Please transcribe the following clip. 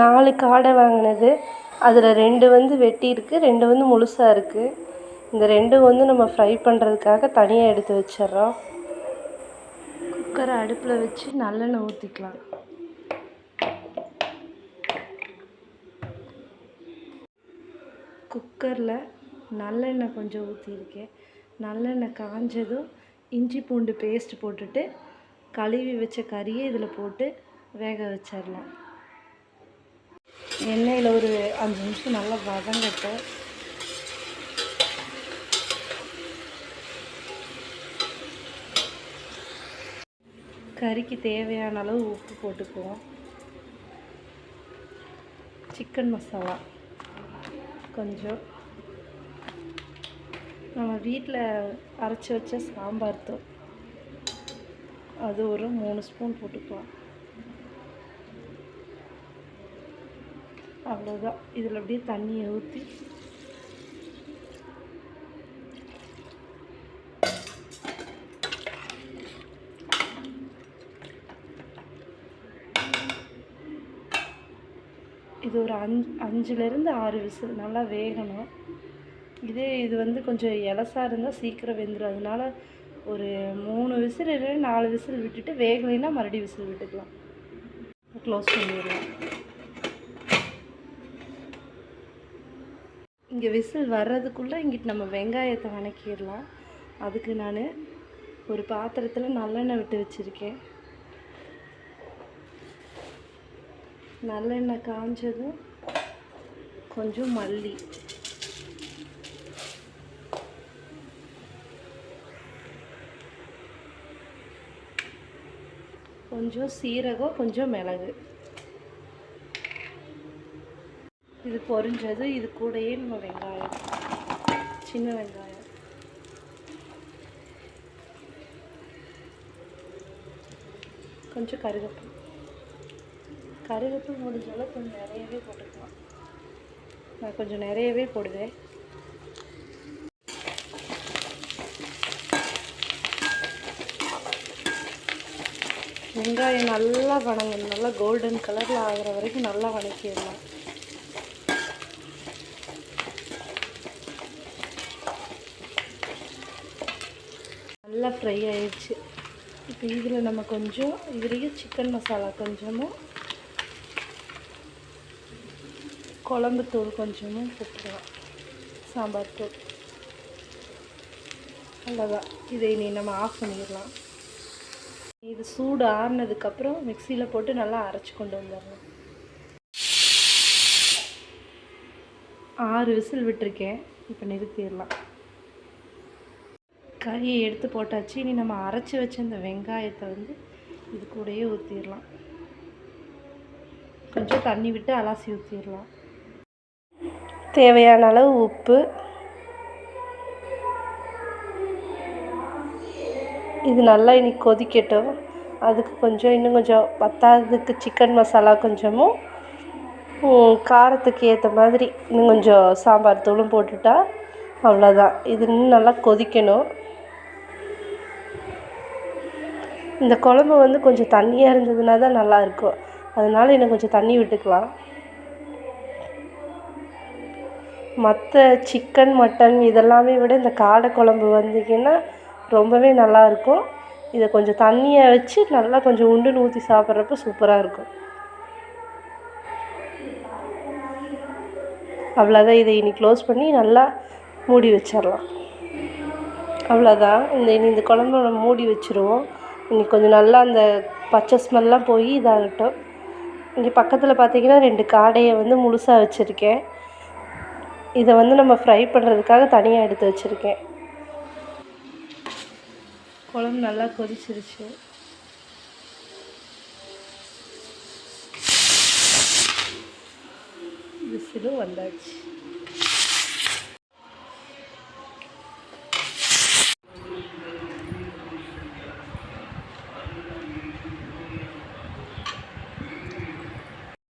4 காடை வாங்கினது. அதில் 2 வந்து வெட்டியிருக்கு, 2 வந்து முழுசாக இருக்குது. இந்த 2 வந்து நம்ம ஃப்ரை பண்ணுறதுக்காக தனியாக எடுத்து வச்சிட்றோம். குக்கரை அடுப்பில் வச்சு நல்லெண்ணெய் ஊற்றிக்கலாம். குக்கரில் நல்லெண்ணெய் கொஞ்சம் ஊற்றிருக்கேன். நல்லெண்ணெய் காஞ்சதும் இஞ்சி பூண்டு பேஸ்ட் போட்டுட்டு கழுவி வச்ச கறியை இதில் போட்டு வேக வச்சிடலாம். எண்ணெயில் ஒரு 5 நிமிஷம் நல்லா வதங்கட்டும். கறிக்கு தேவையான அளவு உப்பு போட்டுக்குவோம். சிக்கன் மசாலா கொஞ்சம், நம்ம வீட்டில் அரைச்சி வச்ச சாம்பார் தூள் அது ஒரு 3 ஸ்பூன் போட்டுக்கலாம். அவ்வளோதான். இதில் அப்படியே தண்ணியை ஊற்றி இது ஒரு 5லேருந்து 6 விசில் நல்லா வேகணும். இது வந்து கொஞ்சம் இலசாக இருந்தால் சீக்கிரம் வெந்துடும். அதனால ஒரு 3 விசில் இல்லை 4 விசில் விட்டுட்டு வேகலைன்னா மறுபடியும் விசில் விட்டுக்கலாம். க்ளோஸ் பண்ணிடலாம். இங்கே விசில் வர்றதுக்குள்ளே இங்கிட்டு நம்ம வெங்காயத்தை வதக்கிடலாம். அதுக்கு நான் ஒரு பாத்திரத்தில் நல்லெண்ணெய் விட்டு வச்சுருக்கேன். நல்லெண்ணெய் காஞ்சதும் கொஞ்சம் மல்லி, கொஞ்சம் சீரகம், கொஞ்சம் மிளகு. இது பொரிஞ்சது. இது கூடயே நம்ம வெங்காயம், சின்ன வெங்காயம், கொஞ்சம் கருவேப்பிலை முடிஞ்சாலும் கொஞ்சம் நிறையவே போட்டுக்கலாம். நான் கொஞ்சம் நிறையவே போடுவேன். வெங்காயம் நல்லா வதங்கணும். நல்லா கோல்டன் கலரில் ஆகிற வரைக்கும் நல்லா வதக்கிடலாம். நல்லா ஃப்ரை ஆயிடுச்சு. இப்போ இதில் நம்ம கொஞ்சம் இதுலேயே சிக்கன் மசாலா கொஞ்சமும் குழம்பு தூள் கொஞ்சமும் போட்டுக்கலாம். சாம்பார் தூள். அவ்வளோதான். இதை இனி நம்ம ஆஃப் பண்ணிடலாம். இது சூடு ஆறுனதுக்கப்புறம் மிக்சியில் போட்டு நல்லா அரைச்சி கொண்டு வந்துடலாம். 6 விசில் விட்டுருக்கேன். இப்போ நிறுத்திடலாம். கறியை எடுத்து போட்டாச்சு. இனி நம்ம அரைச்சி வச்ச இந்த வெங்காயத்தை வந்து இது கூடயே ஊற்றிடலாம். கொஞ்சம் தண்ணி விட்டு அலசி ஊற்றிடலாம். தேவையான அளவு உப்பு. இது நல்லா இனி கொதிக்கட்டும். அதுக்கு கொஞ்சம் இன்னும் கொஞ்சம் பத்தாததுக்கு சிக்கன் மசாலா கொஞ்சமும் காரத்துக்கு ஏற்ற மாதிரி இன்னும் கொஞ்சம் சாம்பார் தூளும் போட்டுட்டா அவ்வளோதான். இது இன்னும் நல்லா கொதிக்கணும். இந்த குழம்பு வந்து கொஞ்சம் தண்ணியாக இருந்ததுன்னா தான் நல்லாயிருக்கும். அதனால் இன்னும் கொஞ்சம் தண்ணி விட்டுக்கலாம். மற்ற சிக்கன், மட்டன் இதெல்லாமே விட இந்த காடை குழம்பு வந்தீங்கன்னா ரொம்பவே நல்லாயிருக்கும். இதை கொஞ்சம் தண்ணியை வச்சு நல்லா கொஞ்சம் உண்டுன்னு ஊற்றி சாப்பிட்றப்ப சூப்பராக இருக்கும். அவ்வளோதான். இதை இனி க்ளோஸ் பண்ணி நல்லா மூடி வச்சிடலாம். அவ்வளோதான். இந்த குழம்பு நம்ம மூடி வச்சுருவோம். இனி கொஞ்சம் நல்லா அந்த பச்சை ஸ்மெல்லாம் போய் இதாகட்டும். இங்கே பக்கத்தில் பார்த்தீங்கன்னா 2 காடையை வந்து முழுசாக வச்சுருக்கேன். இதை வந்து நம்ம ஃப்ரை பண்ணுறதுக்காக தனியாக எடுத்து வச்சுருக்கேன். குழம்பு நல்லா கொதிச்சிருச்சு. விசிலும் வந்தாச்சு.